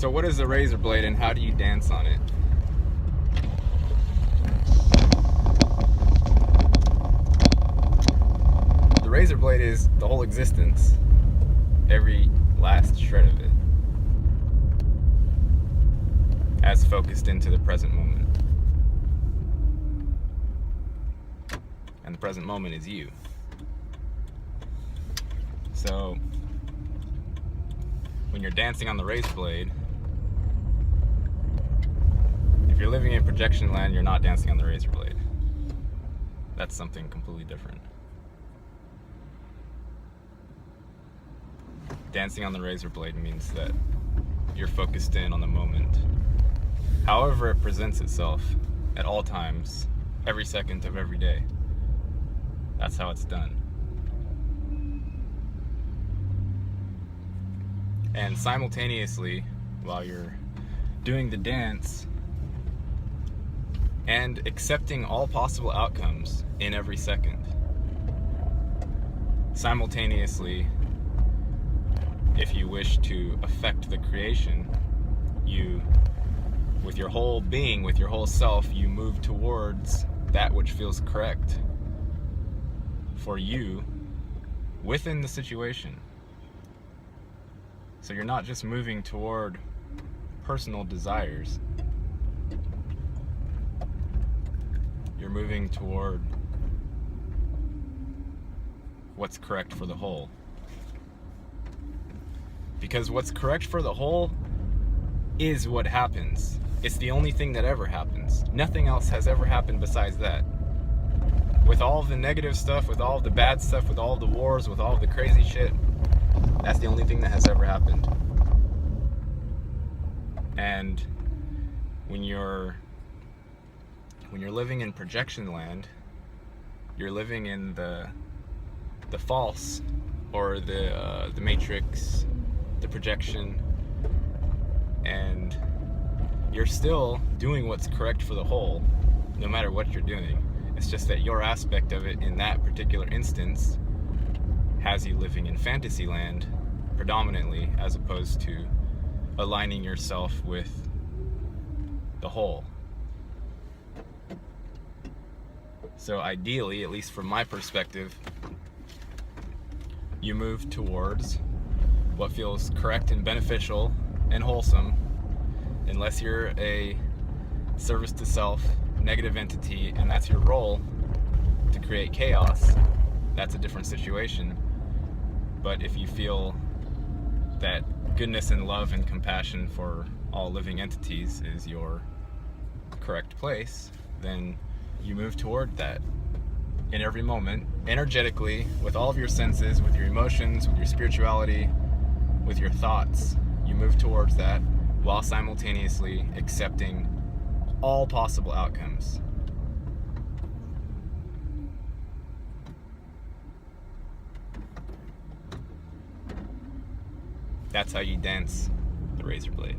So what is a razor blade and how do you dance on it? The razor blade is the whole existence, every last shred of it, as focused into the present moment. And the present moment is you. So when you're dancing on the razor blade, if you're living in projection land, you're not dancing on the razor blade. That's something completely different. Dancing on the razor blade means that you're focused in on the moment, however it presents itself at all times, every second of every day. That's how it's done. And simultaneously, while you're doing the dance and accepting all possible outcomes in every second, simultaneously, if you wish to affect the creation, you, with your whole being, with your whole self, you move towards that which feels correct for you within the situation. So you're not just moving toward personal desires, you're moving toward what's correct for the whole. Because what's correct for the whole is what happens. It's the only thing that ever happens. Nothing else has ever happened besides that. With all of the negative stuff, with all of the bad stuff, with all of the wars, with all of the crazy shit, that's the only thing that has ever happened. And when you're living in projection land, you're living in the false, or the matrix, the projection, and you're still doing what's correct for the whole, no matter what you're doing. It's just that your aspect of it in that particular instance has you living in fantasy land predominantly, as opposed to aligning yourself with the whole. So ideally, at least from my perspective, you move towards what feels correct and beneficial and wholesome, unless you're a service to self, negative entity, and that's your role to create chaos. That's a different situation. But if you feel that goodness and love and compassion for all living entities is your correct place, then you move toward that in every moment, energetically, with all of your senses, with your emotions, with your spirituality, with your thoughts. You move towards that while simultaneously accepting all possible outcomes. That's how you dance the razor blade.